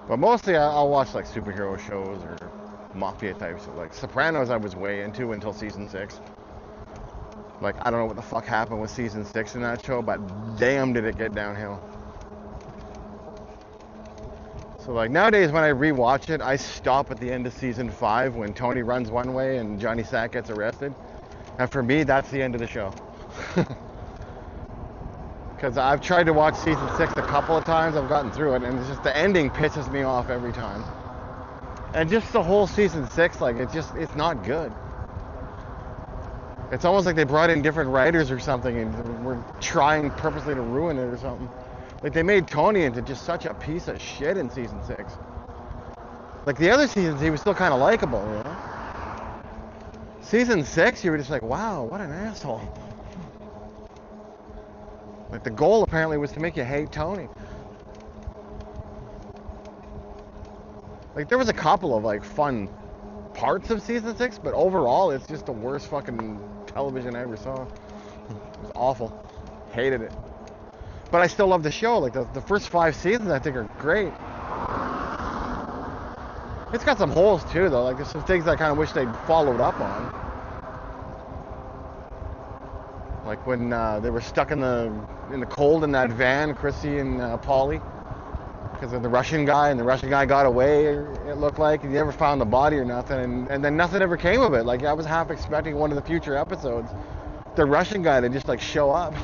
But mostly I'll watch like superhero shows or mafia types. Like Sopranos I was way into until season 6. Like I don't know what the fuck happened with season 6 in that show, but damn did it get downhill. So like nowadays when I rewatch it, I stop at the end of season 5 when Tony runs one way and Johnny Sack gets arrested. And for me, that's the end of the show. Because I've tried to watch season 6 a couple of times, I've gotten through it, and it's just the ending pisses me off every time. And just the whole season 6, like it's not good. It's almost like they brought in different writers or something and were trying purposely to ruin it or something. Like they made Tony into just such a piece of shit in season 6. Like the other seasons, he was still kind of likable, you know? Season 6, you were just like, wow, what an asshole. Like the goal apparently was to make you hate Tony. Like there was a couple of like fun parts of season 6, but overall it's just the worst fucking television I ever saw. It was awful. Hated it. But I still love the show. Like the first 5 seasons I think are great. It's got some holes too though. Like there's some things I kind of wish they'd followed up on. Like when they were stuck in the cold in that van, Chrissy and Paulie, because of the Russian guy, and the Russian guy got away, it looked like, and he never found the body or nothing, and then nothing ever came of it. Like I was half expecting one of the future episodes, the Russian guy to just like show up,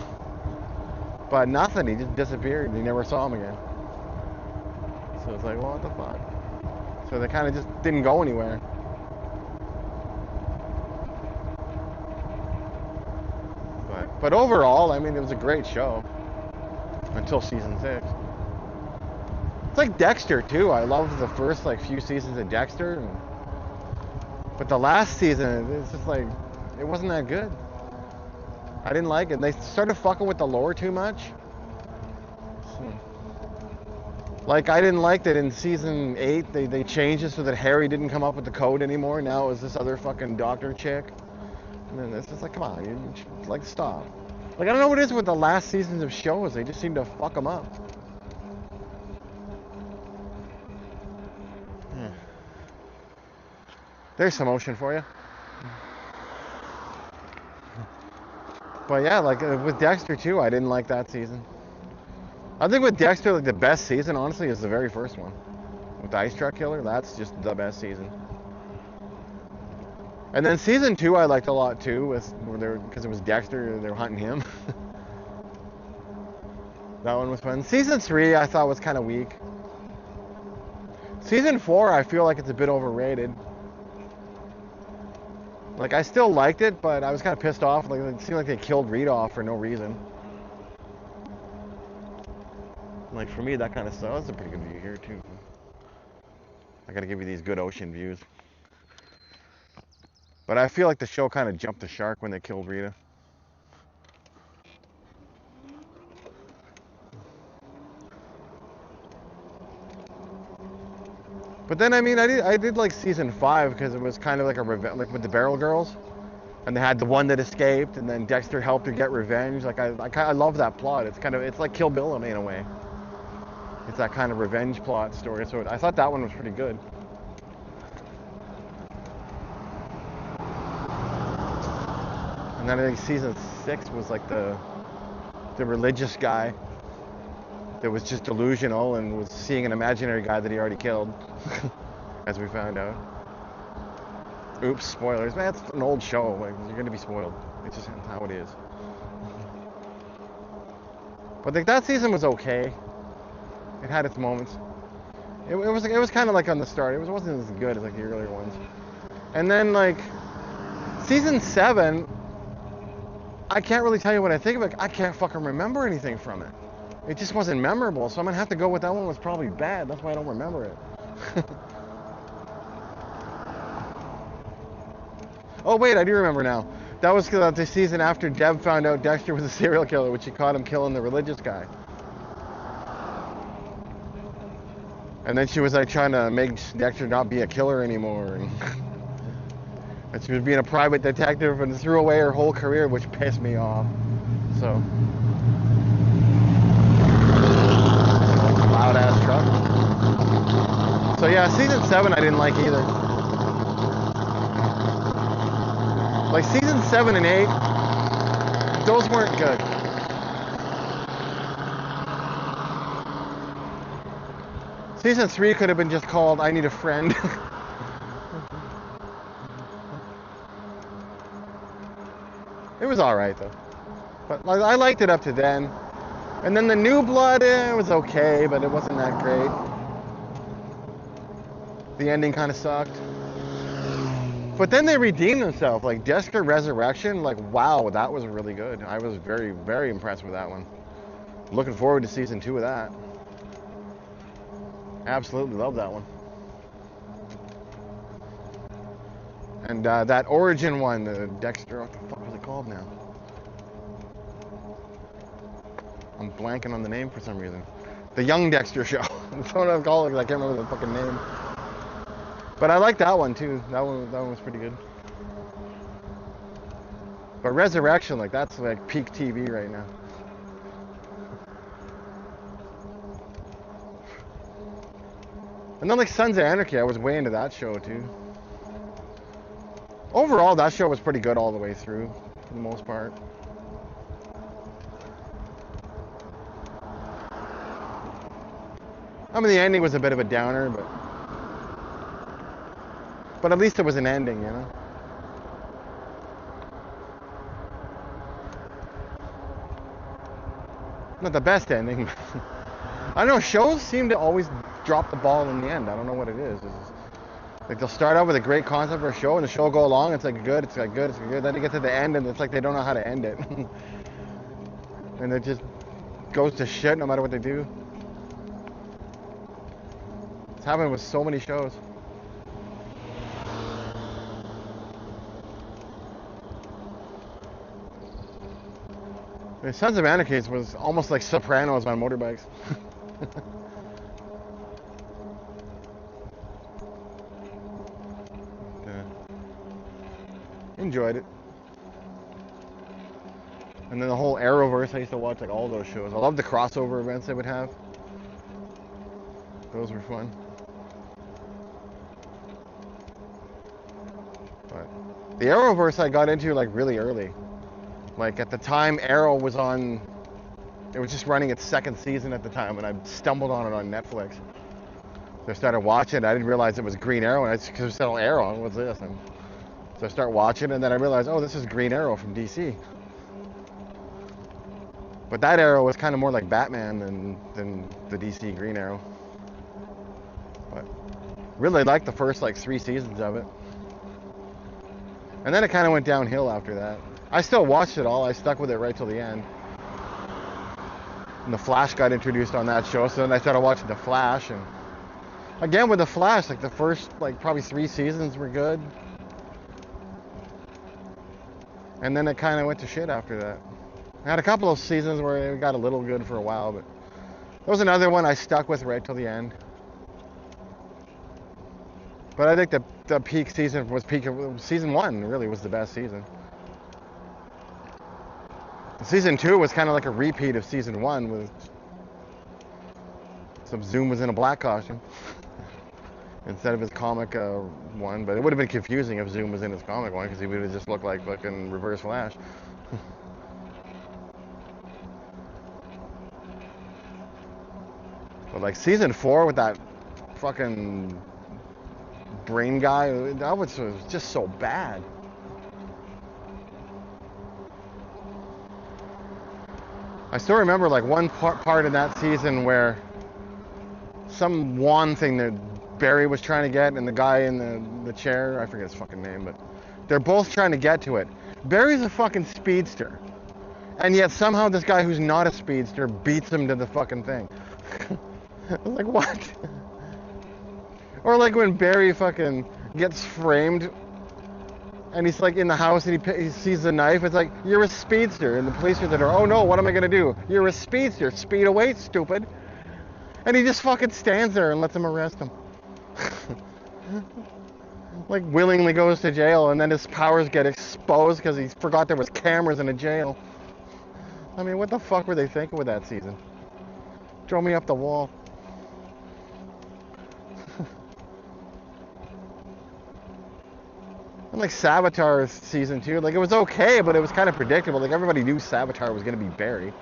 but nothing. He just disappeared, and you never saw him again. So it's like, well, what the fuck? So they kind of just didn't go anywhere. But overall, I mean, it was a great show until season 6. It's like Dexter too. I loved the first like few seasons of Dexter, but the last season, it's just like it wasn't that good. I didn't like it. They started fucking with the lore too much. Like I didn't like that in season 8 they changed it so that Harry didn't come up with the code anymore. Now it was this other fucking doctor chick. And it's just like, come on, you like stop. Like I don't know what it is with the last seasons of shows. They just seem to fuck them up. There's some ocean for you. But yeah, like with Dexter too, I didn't like that season. I think with Dexter, like the best season, honestly, is the very first one. With the Ice Truck Killer, that's just the best season. And then season 2 I liked a lot too, because it was Dexter, they were hunting him. That one was fun. Season 3 I thought was kind of weak. Season 4 I feel like it's a bit overrated. Like I still liked it, but I was kind of pissed off. Like it seemed like they killed Rita off for no reason. Like for me, that kind of stuff. That's a pretty good view here too. I gotta give you these good ocean views. But I feel like the show kind of jumped the shark when they killed Rita. But then, I mean, I did like season 5 because it was kind of like a revenge, like with the Barrel Girls, and they had the one that escaped, and then Dexter helped her get revenge. Like I love that plot. It's like Kill Bill in a way. It's that kind of revenge plot story. So I thought that one was pretty good. And then I think season 6 was like the religious guy that was just delusional and was seeing an imaginary guy that he already killed, as we found out. Oops, spoilers. Man, it's an old show. Like, you're gonna be spoiled. It's just how it is. But like that season was okay. It had its moments. It was kind of like on the start. It wasn't as good as like the earlier ones. And then like season 7. I can't really tell you what I think of it. I can't fucking remember anything from it. It just wasn't memorable, so I'm gonna have to go with that one was probably bad. That's why I don't remember it. Oh wait, I do remember now. That was the season after Deb found out Dexter was a serial killer, which she caught him killing the religious guy. And then she was like trying to make Dexter not be a killer anymore. And she was being a private detective and threw away her whole career, which pissed me off. So. Loud ass truck. Yeah, season 7 I didn't like either. Like season 7 and 8, those weren't good. Season 3 could have been just called I Need a Friend. It was alright though. But I liked it up to then. And then the New Blood, it was okay, but it wasn't that great. The ending kind of sucked. But then they redeemed themselves. Like Jessica Resurrection, like wow, that was really good. I was very, very impressed with that one. Looking forward to season 2 of that. Absolutely love that one. And that Origin one, the Dexter, what the fuck was it called now? I'm blanking on the name for some reason. The Young Dexter Show. That's what I call it because I can't remember the fucking name. But I like that one too. That one was pretty good. But Resurrection, like that's like peak TV right now. And then like Sons of Anarchy, I was way into that show too. Overall, that show was pretty good all the way through, for the most part. I mean, the ending was a bit of a downer, but at least it was an ending, you know? Not the best ending. I don't know, shows seem to always drop the ball in the end. I don't know what it is. Like they'll start out with a great concept for a show, and the show will go along, it's like good, it's like good, it's like good. Then they get to the end, and it's like they don't know how to end it. And it just goes to shit no matter what they do. It's happened with so many shows. The Sons of Anarchy was almost like Sopranos on motorbikes. Yeah. Enjoyed it. And then the whole Arrowverse, I used to watch like all those shows. I loved the crossover events they would have. Those were fun. But the Arrowverse I got into like really early. Like at the time Arrow was on, it was just running its second season at the time, and I stumbled on it on Netflix. So I started watching it. I didn't realize it was Green Arrow, and I just said, "Oh, Arrow, what's this?" And so I start watching, and then I realized, oh, this is Green Arrow from DC. But that Arrow was kind of more like Batman than the DC Green Arrow. But really liked the first like 3 seasons of it. And then it kind of went downhill after that. I still watched it all. I stuck with it right till the end. And the Flash got introduced on that show, so then I started watching the Flash, and again with the Flash, like the first like probably 3 seasons were good. And then it kind of went to shit after that. I had a couple of seasons where it got a little good for a while, but that was another one I stuck with right till the end. But I think the peak season was season 1 really was the best season. Season 2 was kind of like a repeat of season 1 with some Zoom was in a black costume instead of his comic one, but it would have been confusing if Zoom was in his comic one because he would have just looked like fucking Reverse Flash. But like season 4 with that fucking brain guy, that was just so bad. I still remember like one part in that season where some wand thing that Barry was trying to get, and the guy in the chair, I forget his fucking name, but they're both trying to get to it. Barry's a fucking speedster, and yet somehow this guy who's not a speedster beats him to the fucking thing. I was like, what? Or like when Barry fucking gets framed and he's like in the house and he sees the knife. It's like, you're a speedster. And the police are there, oh no, what am I gonna do? You're a speedster. Speed away, stupid. And he just fucking stands there and lets them arrest him. Like willingly goes to jail, and then his powers get exposed because he forgot there was cameras in a jail. I mean, what the fuck were they thinking with that season? Throw me up the wall. And like Savitar season 2, like it was okay, but it was kind of predictable. Like everybody knew Savitar was going to be Barry.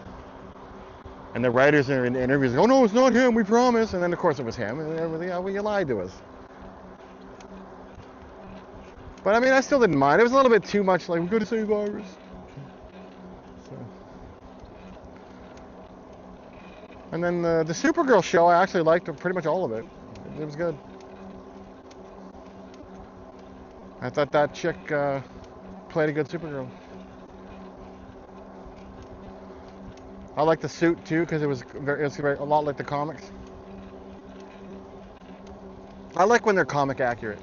And the writers in the interviews go, "Oh no, it's not him, we promise." And then of course it was him. And everybody, "Oh, well, you lied to us." But I mean, I still didn't mind. It was a little bit too much like, "We're going to save Iris." So. And then the Supergirl show, I actually liked pretty much all of it. It was good. I thought that chick played a good Supergirl. I like the suit too because it was a lot like the comics. I like when they're comic accurate.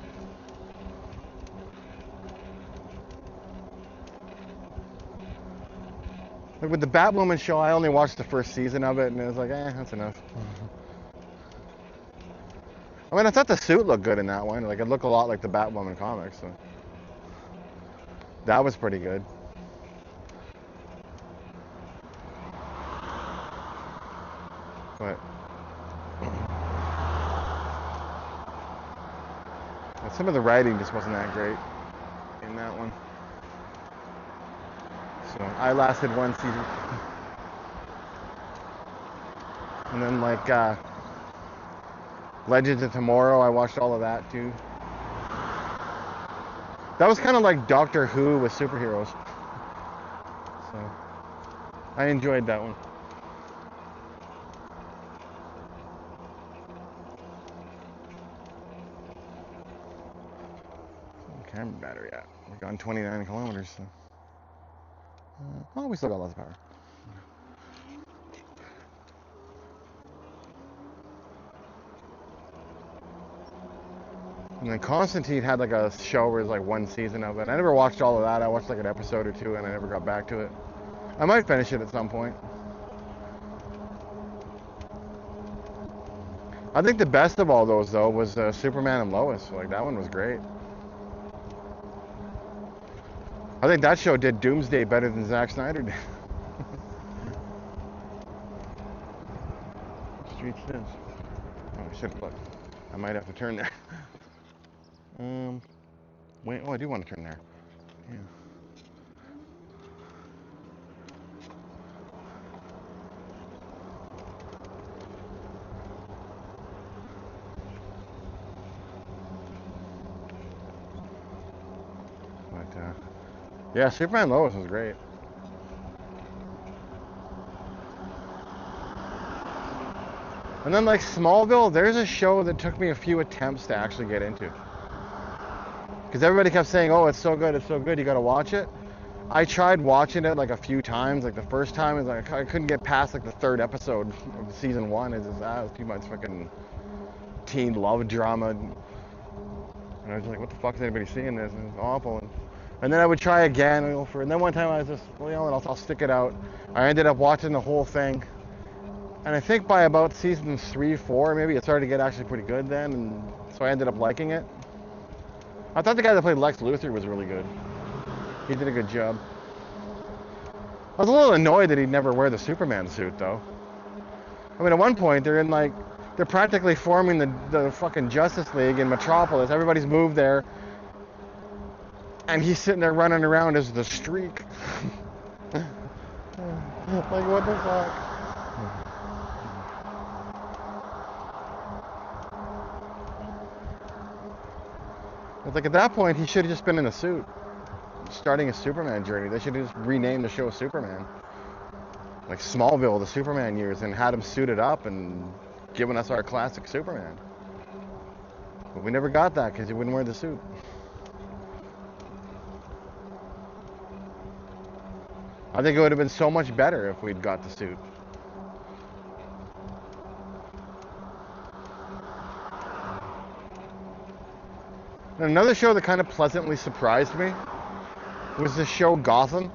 Like with the Batwoman show, I only watched the first season of it, and it was like, that's enough. I mean, I thought the suit looked good in that one. Like, it looked a lot like the Batwoman comics, so that was pretty good. But some of the writing just wasn't that great in that one. So I lasted one season. And then like Legends of Tomorrow, I watched all of that too. That was kind of like Doctor Who with superheroes. So I enjoyed that one. Camera battery at? We're gone 29 kilometers. So. Oh, we still got lots of power. And then Constantine had like a show where it was like one season of it. I never watched all of that. I watched like an episode or two and I never got back to it. I might finish it at some point. I think the best of all those though was Superman and Lois. Like that one was great. I think that show did Doomsday better than Zack Snyder did. Street says. Oh, I should have looked. I might have to turn there. Wait. Oh, I do want to turn there. Yeah. But yeah, Superman and Lois was great. And then like Smallville, there's a show that took me a few attempts to actually get into. Because everybody kept saying, "Oh, it's so good, you gotta watch it." I tried watching it like a few times. Like the first time, it was like I couldn't get past like the third episode of season 1. It was too much fucking teen love drama. And I was like, "What the fuck is anybody seeing this?" And it's awful. And then I would try again, and then one time I was just, I'll stick it out. I ended up watching the whole thing. And I think by about season 3, 4, maybe it started to get actually pretty good then, and so I ended up liking it. I thought the guy that played Lex Luthor was really good. He did a good job. I was a little annoyed that he'd never wear the Superman suit, though. I mean, at one point, they're practically forming the fucking Justice League in Metropolis. Everybody's moved there. And he's sitting there running around as the Streak. Like, what the fuck? It's like at that point, he should have just been in a suit, starting a Superman journey. They should have just renamed the show Superman. Like Smallville, the Superman years, and had him suited up and given us our classic Superman. But we never got that because he wouldn't wear the suit. I think it would have been so much better if we'd got the suit. And another show that kind of pleasantly surprised me was the show Gotham.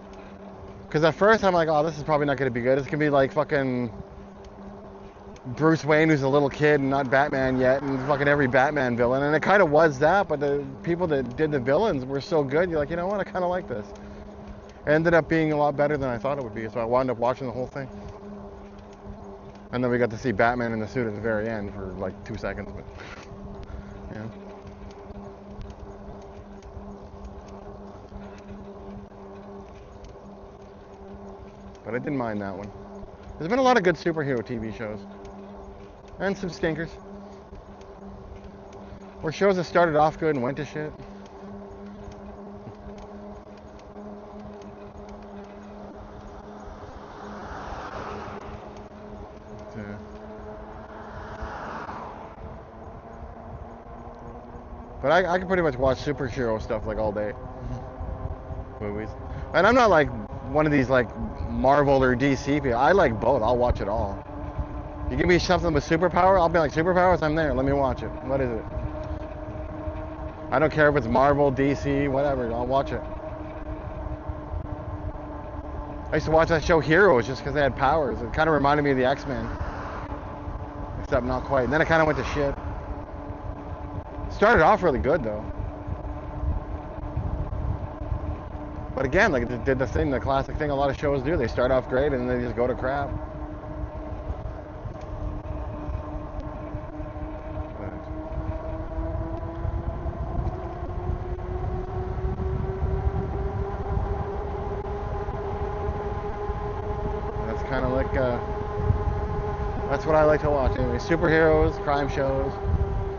Because at first I'm like, oh, this is probably not going to be good. It's going to be like fucking Bruce Wayne who's a little kid and not Batman yet, and fucking every Batman villain. And it kind of was that, but the people that did the villains were so good, you're like, you know what, I kind of like this. It ended up being a lot better than I thought it would be, so I wound up watching the whole thing. And then we got to see Batman in the suit at the very end for like 2 seconds, but yeah. But I didn't mind that one. There's been a lot of good superhero TV shows. And some stinkers. Or shows that started off good and went to shit. But I can pretty much watch superhero stuff like all day. Movies. And I'm not like one of these like Marvel or DC people. I like both. I'll watch it all. You give me something with superpower, I'll be like, superpowers, I'm there. Let me watch it. What is it? I don't care if it's Marvel, DC, whatever. I'll watch it. I used to watch that show Heroes just because they had powers. It kind of reminded me of the X-Men. Except not quite. And then it kind of went to shit. Started off really good though. But again, like it did the classic thing a lot of shows do. They start off great and then they just go to crap. That's kind of like, that's what I like to watch anyway. Superheroes, crime shows.